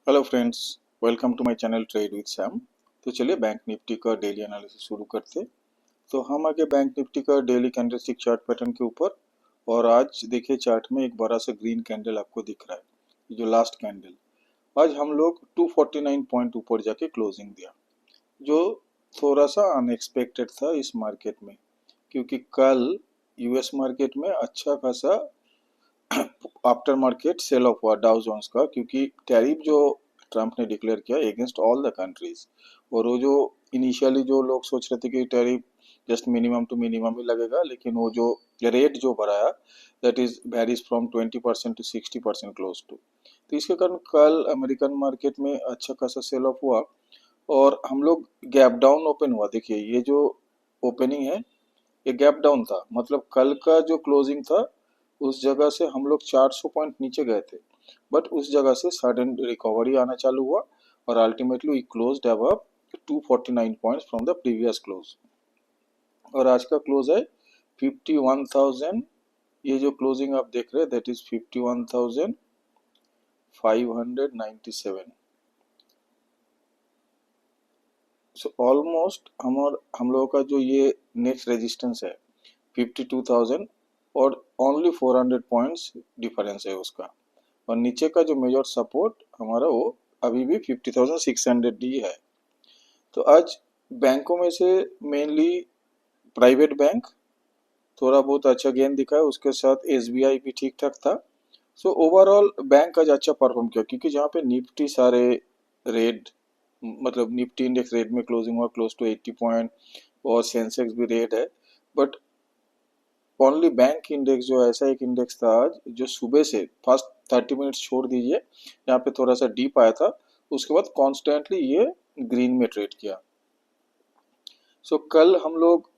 Hello friends, welcome to my channel trade with Sam. तो चलिए bank Nifty का daily analysis शुरू करते। तो हम आगे बैंक निफ्टी का डेली कैंडलस्टिक चार्ट पैटर्न के ऊपर। और आज देखिए चार्ट में एक बड़ा सा ग्रीन कैंडल आपको दिख रहा है, ये जो लास्ट कैंडल। आज हम लोग 249 पॉइंट ऊपर जाके क्लोजिंग दिया, जो थोड़ा सा अनएक्सपेक्टेड था इस मार्केट में, क्योंकि कल यूएस मार्केट में अच्छा खासा आफ्टर मार्केट सेल ऑफ हुआ डाउ जोन्स का, क्योंकि टैरिफ जो ट्रम्प ने डिक्लेयर किया अगेंस्ट ऑल द कंट्रीज। और वो जो इनिशियली जो लोग सोच रहे थे कि tariff just minimum to minimum ही लगेगा, लेकिन वो जो रेट जो बढ़ाया that is varies from 20% to 60% close to. तो इसके कारण कल अमेरिकन मार्केट में अच्छा खासा सेल ऑफ हुआ और हम लोग गैप डाउन ओपन हुआ। देखिए ये जो ओपनिंग है ये गैप डाउन था, मतलब कल का जो क्लोजिंग था उस जगह से हम लोग 400 पॉइंट नीचे गए थे, बट उस जगह से सडन रिकवरी आना चालू हुआ और ultimately we closed above 249 points from the previous close. और आज का क्लोज है 51,000। ये जो क्लोजिंग आप देख रहे हैं दैट इज 51,597। सो ऑलमोस्ट हम लोगों का जो ये नेक्स्ट रेजिस्टेंस है 52,000 और ओनली 400 पॉइंट्स डिफरेंस है उसका। और नीचे का जो मेजर सपोर्ट हमारा वो अभी भी 50,600 ही है। तो आज बैंकों में से मेनली प्राइवेट बैंक थोड़ा बहुत अच्छा गेन दिखा है, उसके साथ एसबीआई भी ठीक ठाक था। सो ओवरऑल बैंक आज अच्छा परफॉर्म किया, क्योंकि जहाँ पे निफ्टी सारे रेड, मतलब निफ्टी इंडेक्स रेड में क्लोजिंग हुआ क्लोज टू 80 पॉइंट और सेंसेक्स भी रेड है, बट ओनली बैंक इंडेक्स जो ऐसा एक इंडेक्स था आज जो सुबह से फर्स्ट 30 मिनट्स छोड़ दीजिए, यहाँ पे थोड़ा सा डीप आया था, उसके बाद कॉन्स्टेंटली ये ग्रीन में ट्रेड किया। सो कल हम लोग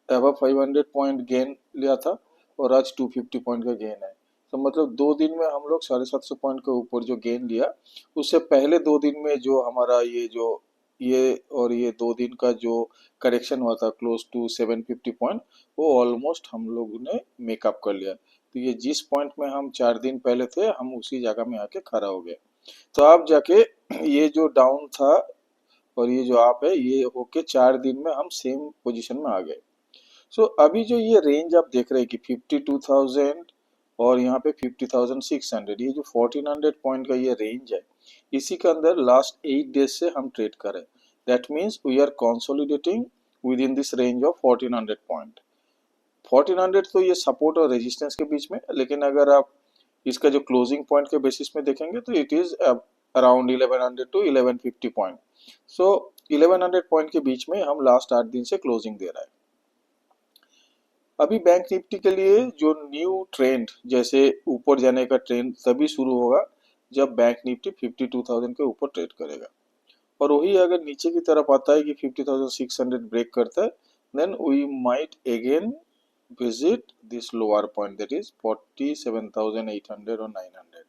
एबव 500 पॉइंट गेन लिया था और आज 250 पॉइंट का गेन है। तो मतलब 2 दिन में हम लोग 750 पॉइंट के ऊपर जो गेन लिया, उससे पहले 2 दिन में जो हमारा ये 2 दिन का जो करेक्शन हुआ था क्लोज टू 750 पॉइंट, वो ऑलमोस्ट हम लोगों ने मेकअप कर लिया। तो ये जिस पॉइंट में हम 4 दिन पहले थे हम उसी जगह में आके खड़ा हो गए। तो आप जाके ये जो डाउन था और ये जो आप है ये होके 4 दिन में हम सेम पोजीशन में आ गए। सो अभी जो ये रेंज आप देख रहे हैं कि 52,000 और यहाँ पे 50,600, ये जो 1400 पॉइंट का ये रेंज है, इसी के अंदर लास्ट 8 डेज से हम ट्रेड करें। That means we are consolidating within this range of 1400 point. 1400 तो ये सपोर्ट और रेजिस्टेंस के बीच में, लेकिन अगर आप इसका जो क्लोजिंग पॉइंट के बेसिस में देखेंगे तो it is around 1100 to 1150 point. So 1100 point के बीच में हम लास्ट 8 दिन से क्लोजिंग दे रहा है। अभी बैंक निफ्टी के लिए जो न्यू ट्रेंड, जैसे ऊपर जाने का ट्रेंड तभी शुरू होगा जब बैंक निफ्टी 52,000 के ऊपर ट्रेड करेगा। और वही अगर नीचे की तरफ आता है कि 50,600 ब्रेक करता है, then we might again visit this lower point that is 47,800 और 900।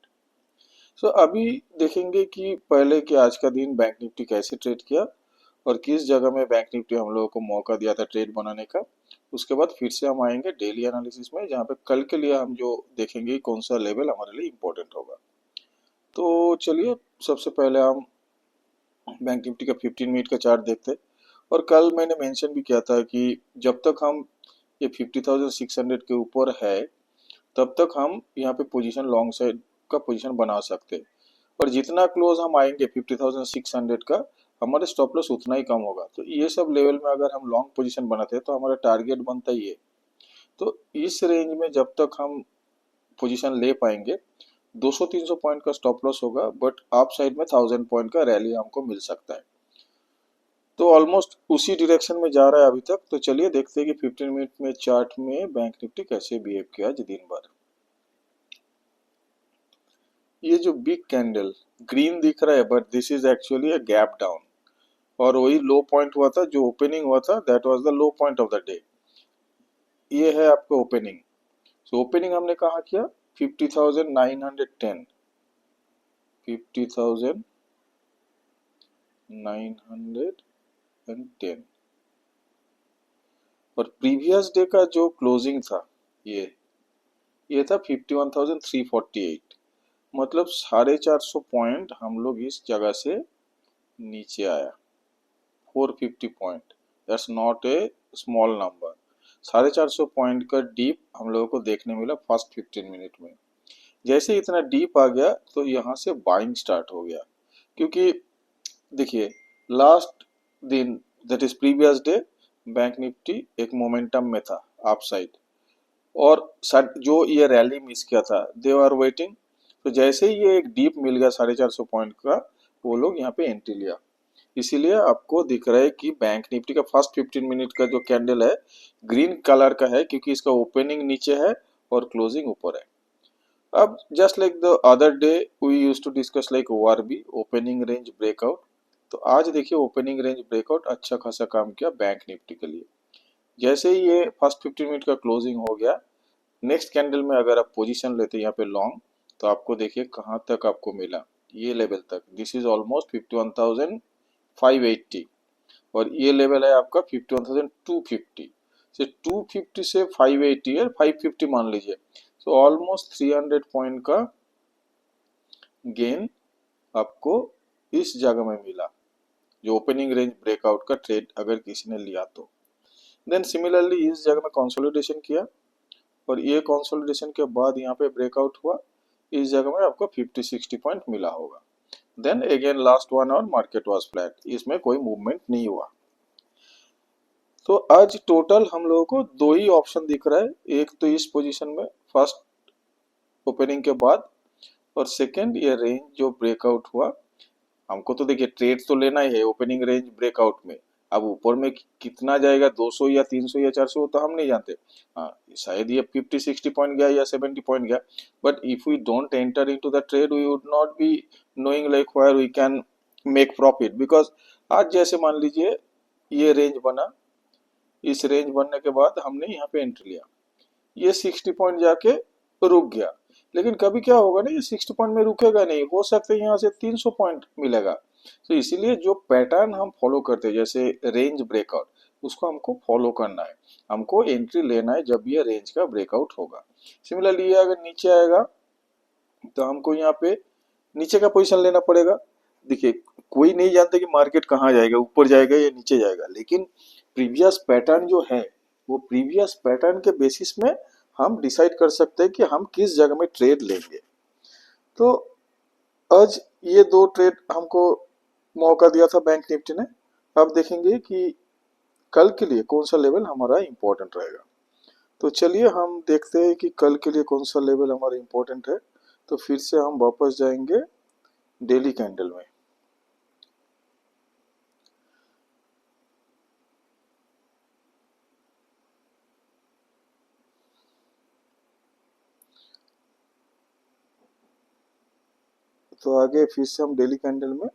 सो अभी देखेंगे कि पहले कि आज का दिन बैंक निफ्टी कैसे ट्रेड किया और किस जगह में बैंक निफ्टी हम लोगों को मौका दिया था ट्रेड बनाने का। उसके बाद फिर से हम आएंगे डेली एनालिसिस में, जहाँ पे कल के लिए हम जो देखेंगे कौन सा लेवल हमारे लिए इम्पोर्टेंट होगा। तो चलिए सबसे पहले हम बैंक निफ्टी का 15 मिनट का चार्ट देखते हैं। और कल मैंने मेंशन भी किया था कि जब तक हम ये 50,600 के ऊपर है तब तक हम यहाँ पे पोजीशन लॉन्ग साइड का पोजीशन बना सकते हैं। और जितना क्लोज हम आएंगे 50,600 का, हमारे स्टॉप लॉस उतना ही कम होगा। तो ये सब लेवल में अगर हम लॉन्ग पोजीशन बनाते हैं तो हमारा टारगेट बनता ही है। तो इस रेंज में जब तक हम पोजीशन ले पाएंगे 200-300 पॉइंट का स्टॉप लॉस होगा, बट अप साइड में 1000 पॉइंट का रैली हमको मिल सकता है। तो ऑलमोस्ट उसी डायरेक्शन में जा रहा है अभी तक। तो चलिए देखते हैं कि 15 मिनट में चार्ट में बैंक निफ्टी कैसे बिहेव किया आज दिन भर। ये जो बिग कैंडल ग्रीन दिख रहा है, but this is actually a gap down. और वही लो पॉइंट हुआ था जो ओपनिंग हुआ था, that was the low point of the day. ये है आपका ओपनिंग। सो ओपनिंग हमने कहाँ किया 50,910, 50,910। और प्रीवियस डे का जो क्लोजिंग था ये था 51,348। मतलब 450 पॉइंट हम लोग इस जगह से नीचे आया। 450 point, that's not a small number. 450 point का डीप हम लोगों को देखने मिला फर्स्ट 15 मिनट में। जैसे इतना डीप आ गया तो यहाँ से बाइंग स्टार्ट हो गया, क्योंकि देखिए लास्ट दिन that is previous day bank Nifty एक मोमेंटम में था अप साइड, और जो ये रैली मिस किया था दे आर वेटिंग। तो जैसे ही ये एक डीप मिल गया 450 पॉइंट का, वो लोग यहाँ पे एंट्री लिया। इसीलिए आपको दिख रहा है कि बैंक निफ्टी का फर्स्ट 15 मिनट का जो कैंडल है ग्रीन कलर का है, क्योंकि इसका ओपनिंग नीचे है और क्लोजिंग ऊपर है। अब just like the other day we use to discuss like ORB opening range breakout, तो आज देखिए ओपनिंग रेंज ब्रेकआउट अच्छा खासा काम किया बैंक निफ्टी के लिए। जैसे ही ये फर्स्ट 15 मिनट का क्लोजिंग हो गया, नेक्स्ट कैंडल में अगर आप पोजीशन लेते हैं यहाँ पे लॉन्ग, तो आपको देखिए कहाँ तक आपको मिला, ये लेवल तक। दिस इज ऑलमोस्ट 51,580, और ये लेवल है आपका 51,250 से 250 से 580 है, 550 मान लीजिए। सो ऑलमोस्ट 300 पॉइंट का गेन आपको इस जगह में मिला, जो ओपनिंग रेंज ब्रेकआउट का ट्रेड अगर किसी ने लिया तो। देन सिमिलरली इस जगह में कंसोलिडेशन किया, और ये कंसोलिडेशन के बाद यहाँ पे ब्रेकआउट हुआ, इस जगह में आपको 50-60 पॉइंट मिला होगा। Then again last 1 hour market was flat, इसमें कोई मूवमेंट नहीं हुआ। तो आज टोटल हम लोगों को दो ही ऑप्शन दिख रहा है, एक तो इस पोजीशन में फर्स्ट ओपनिंग के बाद, और सेकंड ये रेंज जो ब्रेकआउट हुआ। हमको तो देखिए ट्रेड तो लेना ही है ओपनिंग रेंज ब्रेकआउट में। अब ऊपर में कितना जाएगा, 200 या 300 या 400, तो हम नहीं जानते। हाँ, शायद ये 50-60 पॉइंट गया या 70 पॉइंट गया, but if we don't enter into the trade we would not be knowing like where we can make profit. Because आज जैसे मान लीजिए ये रेंज बना, इस रेंज बनने के बाद हमने यहाँ पे एंट्री लिया, ये 60 पॉइंट जाके रुक गया। लेकिन कभी क्या होगा ना, ये 60 पॉइंट में रुकेगा नहीं, हो सकता है यहाँ से 300 पॉइंट मिलेगा। तो इसीलिए जो पैटर्न हम फॉलो करते हैं जैसे रेंज ब्रेकआउट, उसको हमको फॉलो करना है, हमको एंट्री लेना है जब ये रेंज का ब्रेकआउट होगा। सिमिलरली ये अगर नीचे आएगा तो हमको यहाँ पे नीचे का पोजीशन लेना पड़ेगा। देखिए कोई नहीं जानता कि मार्केट कहाँ जाएगा, ऊपर जाएगा या नीचे जाएगा, लेकिन प्रीवियस पैटर्न जो है वो प्रीवियस पैटर्न के बेसिस में हम डिसाइड कर सकते हैं कि हम किस जगह में ट्रेड लेंगे। तो आज ये दो ट्रेड हमको मौका दिया था बैंक निफ्टी ने। अब देखेंगे कि कल के लिए कौन सा लेवल हमारा इम्पोर्टेंट रहेगा। तो चलिए हम देखते हैं कि कल के लिए कौन सा लेवल हमारा इम्पोर्टेंट है। तो फिर से हम वापस जाएंगे डेली कैंडल में। तो आगे फिर से हम डेली कैंडल में,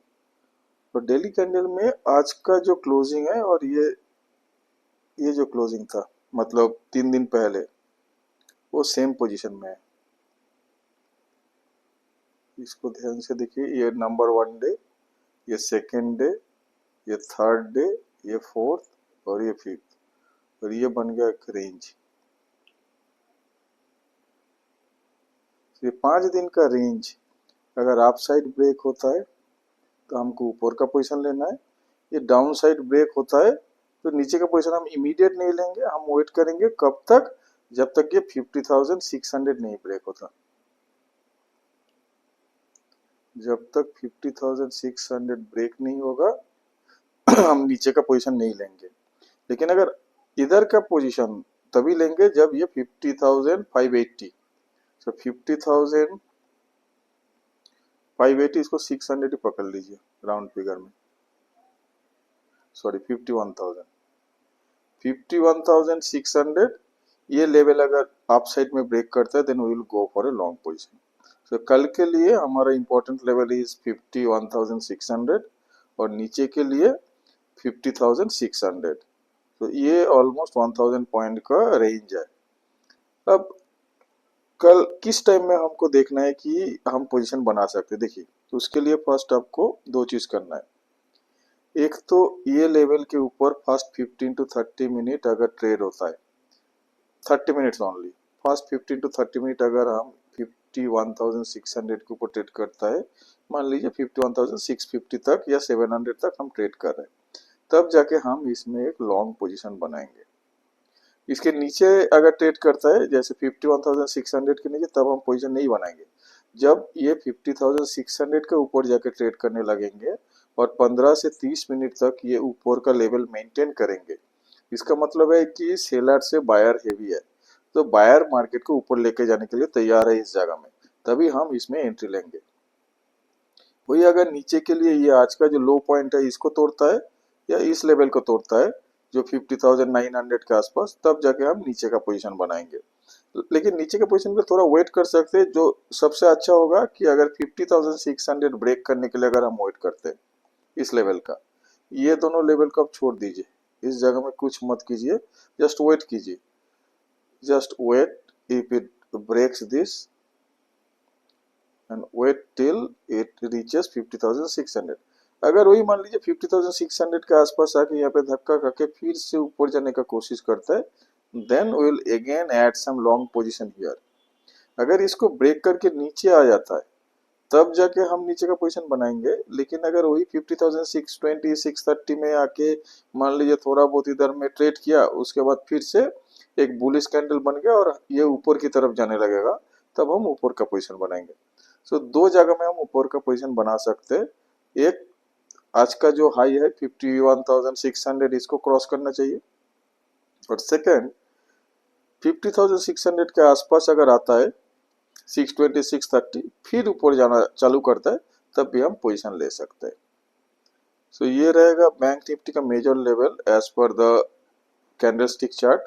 और डेली कैंडल में आज का जो क्लोजिंग है और ये जो क्लोजिंग था मतलब 3 दिन पहले, वो सेम पोजीशन में है। इसको ध्यान से देखिए, ये नंबर 1 डे, ये सेकेंड डे, ये थर्ड डे, ये फोर्थ और ये फिफ्थ, और ये बन गया एक रेंज। ये 5 दिन का रेंज अगर अप साइड ब्रेक होता है तो हमको ऊपर का पोजीशन लेना है, ये डाउन साइड ब्रेक होता है तो नीचे का पोजीशन हम इमीडिएट नहीं लेंगे, हम वेट करेंगे कब तक, जब तक ये 50,600 नहीं ब्रेक होता। जब तक 50,600 ब्रेक नहीं होगा हम नीचे का पोजीशन नहीं लेंगे। लेकिन अगर इधर का पोजीशन तभी लेंगे जब ये 50,580, तो 50,580 इसको 600 ही पकड़ लीजिए राउंड फिगर में, सॉरी 51,000, 51,600, ये लेवल अगर अप साइड में ब्रेक करता है then we will go for a long position. तो कल के लिए हमारा इंपॉर्टेंट लेवल इज 51,600 और नीचे के लिए 50,600। तो ये ऑलमोस्ट 1000 पॉइंट का रेंज है। अब कल किस टाइम में हमको देखना है कि हम पोजीशन बना सकते हैं। देखिए तो उसके लिए फर्स्ट आपको दो चीज करना है। एक तो ये लेवल के ऊपर फर्स्ट 15 to 30 मिनट अगर ट्रेड होता है, 30 minutes only, first 15 to 30 minute अगर हम 51,600 के ऊपर ट्रेड करता है, मान लीजिए 51,650 तक या 700 तक हम ट्रेड कर रहे हैं, तब जाके हम इसमें एक लॉन्ग पोजीशन बनाएंगे। इसके नीचे अगर ट्रेड करता है जैसे 51,600 के नीचे, तब हम पोजीशन नहीं बनाएंगे। जब ये 50,600 के ऊपर जाके ट्रेड करने लगेंगे और 15 से 30 मिनट तक ये ऊपर का लेवल मेंटेन करेंगे, इसका मतलब है कि सेलर से बायर हेवी है, तो बायर मार्केट को ऊपर लेके जाने के लिए तैयार है इस जगह में, तभी हम इसमें एंट्री लेंगे। वही अगर नीचे के लिए ये आज का जो लो पॉइंट है इसको तोड़ता है या इस लेवल को तोड़ता है जो 50,900 के आसपास, तब जाके हम नीचे का पोजीशन बनाएंगे। लेकिन नीचे के पोजीशन पे थोड़ा वेट कर सकते हैं। जो सबसे अच्छा होगा कि अगर 50,600 ब्रेक करने के लिए अगर हम वेट करते हैं इस लेवल का, ये दोनों लेवल को आप छोड़ दीजिए, इस जगह में कुछ मत कीजिए, जस्ट वेट कीजिए, just wait if it breaks this and wait till it reaches 50,600। अगर वही मान लीजिए 50,600 के आसपास आके यहाँ पे धक्का करके फिर से ऊपर जाने का कोशिश करता है, then we will again add some long position here. अगर इसको ब्रेक करके नीचे आ जाता है तब जाके हम नीचे का पोजीशन बनाएंगे। लेकिन अगर वही 50,620 630 में आके मान लीजिए थोड़ा बहुत इधर में ट्रेड किया, उसके बाद फिर से एक बुलिश कैंडल बन गया और ये ऊपर की तरफ जाने लगेगा, तब हम ऊपर का पोजीशन बनाएंगे। सो दो जगह में हम ऊपर का पोजीशन बना सकते हैं। एक, आज का जो हाई है 51,600, इसको क्रॉस करना चाहिए, और सेकंड 50,600 के आसपास अगर आता है 620 630 फिर ऊपर जाना चालू करता है, तब भी हम पोजीशन ले सकते हैं। सो ये रहेगा बैंक निफ्टी का major level as per the candlestick chart.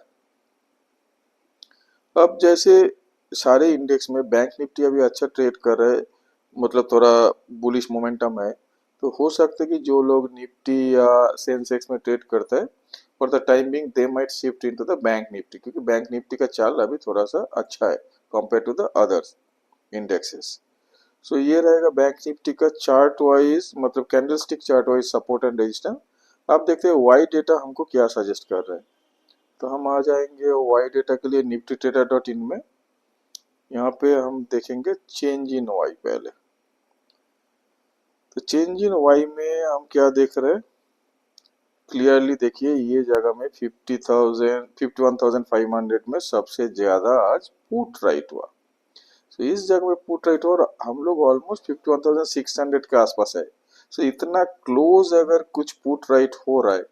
अब जैसे सारे इंडेक्स में बैंक निफ्टी अभी अच्छा ट्रेड कर रहे हैं, मतलब थोड़ा बुलिश मोमेंटम है, तो हो सकता है कि जो लोग निफ्टी या सेंसेक्स में ट्रेड करते हैं for the time being they might shift into the bank Nifty, क्योंकि बैंक निफ्टी का चाल अभी थोड़ा सा अच्छा है compare to the others indexes. So ये रहेगा बैंक निफ्टी का चार्ट वाइज, मतलब candlestick chart wise support and resistance. आप देखते हैं वाई डेटा हमको क्या सजेस्ट कर रहे हैं, तो हम आ जाएंगे वाई डेटा के लिए निफ्टी ट्रेडर डॉट इन में। यहाँ पे हम देखेंगे चेंज इन वाई पहले। तो चेंज इन वाई में हम क्या देख रहे हैं, क्लियरली देखिए ये जगह में 51,500 में सबसे ज्यादा आज पुट राइट हुआ। तो इस जगह में पुट राइट हुआ और हम लोग ऑलमोस्ट 51,600 के आसपास है। सो इतना क्लोज अगर कुछ पुट राइट हो रहा है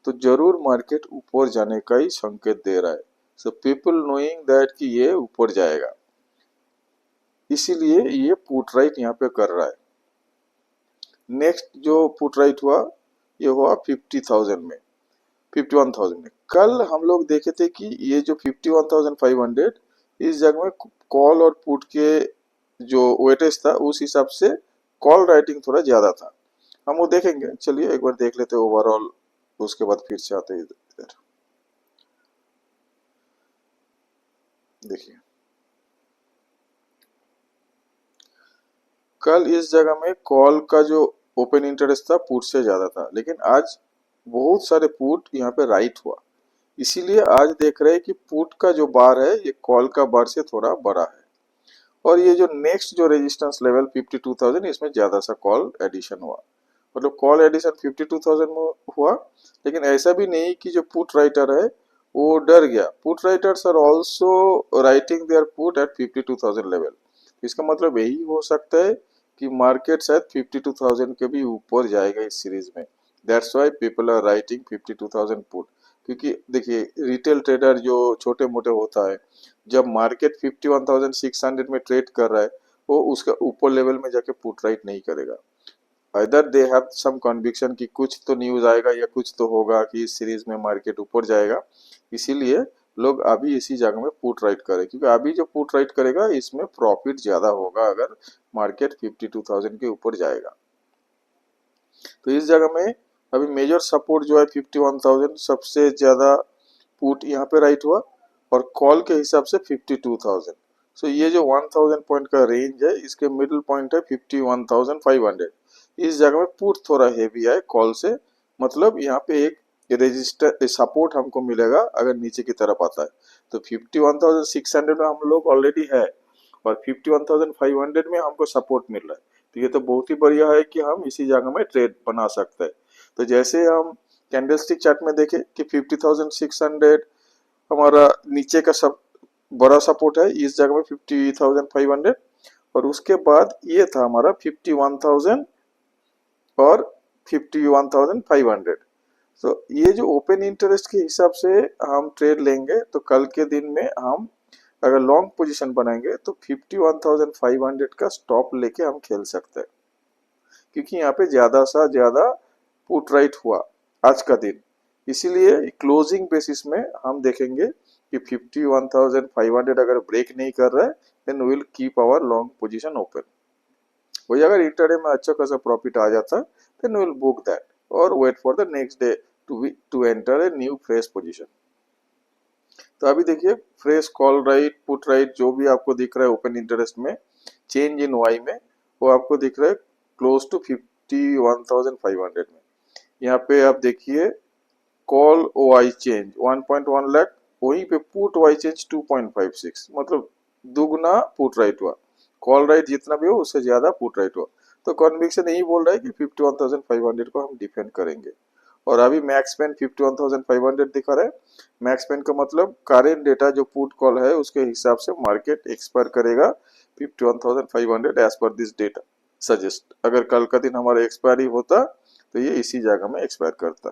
तो जरूर मार्केट ऊपर जाने का ही संकेत दे रहा है। सो पीपल नोइंग दैट कि ये ऊपर जाएगा, इसीलिए ये पुट राइट यहाँ पे कर रहा है। नेक्स्ट जो पुट राइट हुआ ये हुआ 50,000 में, 51,000 में। कल हम लोग देखे थे कि ये जो 51,500 इस जगह में कॉल और पुट के जो वेटेज था उस हिसाब से कॉल राइटिंग थोड़ा ज्यादा था, हम वो देखेंगे। चलिए एक बार देख लेते हैं ओवरऑल, उसके बाद फिर से आते हैं इधर। देखिए कल इस जगह में कॉल का जो ओपन इंटरेस्ट था पुट से ज्यादा था, लेकिन आज बहुत सारे पुट यहाँ पे राइट हुआ, इसीलिए आज देख रहे हैं कि पुट का जो बार है ये कॉल का बार से थोड़ा बड़ा है। और ये जो नेक्स्ट जो रेजिस्टेंस लेवल 52,000, इसमें ज्यादा सा कॉल एडिशन हुआ, मतलब कॉल एडिशन 52,000 में हुआ। लेकिन ऐसा भी नहीं कि जो पुट राइटर है वो डर गया, put writers are also writing there put at 52,000 level. इसका मतलब यही हो सकता है कि मार्केट शायद 52,000 के भी ऊपर जाएगा इस सीरीज में, that's why people are writing 52,000 put. क्योंकि देखिए रिटेल ट्रेडर जो छोटे मोटे होता है, जब मार्केट 51,600 में ट्रेड कर रहा है वो उसका ऊपर लेवल में जाके पुट राइट नहीं करेगा। Either they have some conviction कि कुछ तो न्यूज आएगा या कुछ तो होगा कि इस सीरीज में मार्केट ऊपर जाएगा, इसीलिए लोग अभी इसी जगह में पुट राइट करें, क्योंकि अभी जो पुट राइट करेगा इसमें प्रॉफिट ज्यादा होगा अगर मार्केट 52,000 के ऊपर जाएगा। तो इस जगह में अभी मेजर सपोर्ट जो है 51,000, सबसे ज्यादा पुट यहाँ पे राइट हुआ और कॉल के हिसाब से 52,000। सो ये जो 1,000 पॉइंट का रेंज है इसके मिडिल पॉइंट है 51,500। इस जगह में पुट थोड़ा हेवी है कॉल से, मतलब यहाँ पे एक रेजिस्टर सपोर्ट हमको मिलेगा अगर नीचे की तरफ आता है। तो 51,600 में हम लोग ऑलरेडी है और 51,500 में हमको सपोर्ट मिल रहा है, तो ये तो बहुत ही बढ़िया है कि हम इसी जगह में ट्रेड बना सकते हैं। तो जैसे हम कैंडलस्टिक चार्ट में देखें कि 50,600 हमारा नीचे का सब बड़ा सपोर्ट है, इस जगह में 50,500, और उसके बाद ये था हमारा 51,000 और 51,500। तो ये जो ओपन इंटरेस्ट के हिसाब से हम ट्रेड लेंगे, तो कल के दिन में हम अगर लॉन्ग पोजीशन बनाएंगे तो 51,500 का स्टॉप लेके हम खेल सकते हैं, क्योंकि यहाँ पे ज्यादा सा ज्यादा पुट राइट हुआ आज का दिन। इसीलिए क्लोजिंग बेसिस में हम देखेंगे कि 51,500 अगर ब्रेक नहीं कर रहा है, then will keep our long position open. वही अगर इंटरडे में अच्छा खासा प्रॉफिट आ जाता, देन विल बुक दैट और wait for the next day to enter a new fresh position. तो अभी देखिए fresh call write put write जो भी आपको दिख रहा है ओपन इंटरेस्ट में, चेंज इन वाई में, वो आपको दिख रहा है क्लोज टू 51,500 में। यहाँ पे आप देखिए call O I change 1.1 lakh, वहीं पे पुट वाई चेंज 2.56, मतलब दुगना पुट राइट हुआ। कॉल राइट जितना भी हो उससे ज्यादा पुट राइट हुआ। तो कन्विक्शन यही बोल रहा है कि 51,500 को हम डिफेंड करेंगे। और अभी मैक्स पेन 51,500 दिखा रहा है। मैक्स पेन का मतलब करेंट डेटा जो पुट कॉल है उसके हिसाब से मार्केट एक्सपायर करेगा 51,500 as per this data suggest. अगर कल का दिन हमारा एक्सपायरी होता तो ये इसी जगह में एक्सपायर करता।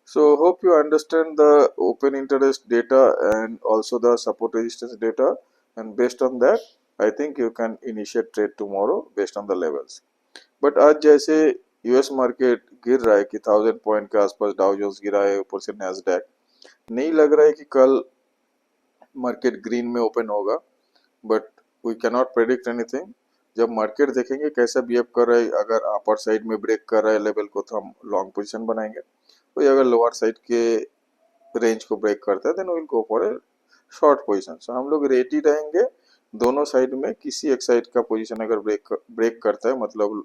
So hope you understand the open interest data and also the support resistance data, and based on that I think you can initiate trade tomorrow based on the levels. But आज जैसे US market गिर रहा है कि 1000 point के आसपास Dow Jones गिरा है, ऊपर से नैस्डैक, नहीं लग रहा है कि कल मार्केट ग्रीन में ओपन होगा, but we can not predict anything. जब मार्केट देखेंगे कैसा बिहेव कर रहा है, अगर अपर साइड में ब्रेक कर रहा है लेवल को तो हम लॉन्ग पोजीशन बनाएंगे, कोई अगर लोअर साइड के रेंज को ब्रेक करता है then will go for a short position. So हम लोग रेडी रहेंगे दोनों साइड में, किसी एक साइड का पोजीशन अगर ब्रेक करता है मतलब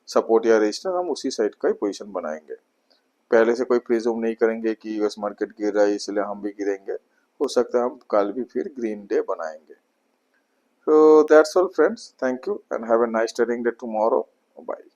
सपोर्ट या रेजिस्टेंस, हम उसी साइड का ही पोजीशन बनाएंगे। पहले से कोई प्रिज्यूम नहीं करेंगे कि यूएस मार्केट गिर रहा है इसलिए हम भी गिरेंगे। हो सकता है हम कल भी फिर ग्रीन डे बनाएंगे। So that's all friends. Thank you and have a nice trading day tomorrow. Bye.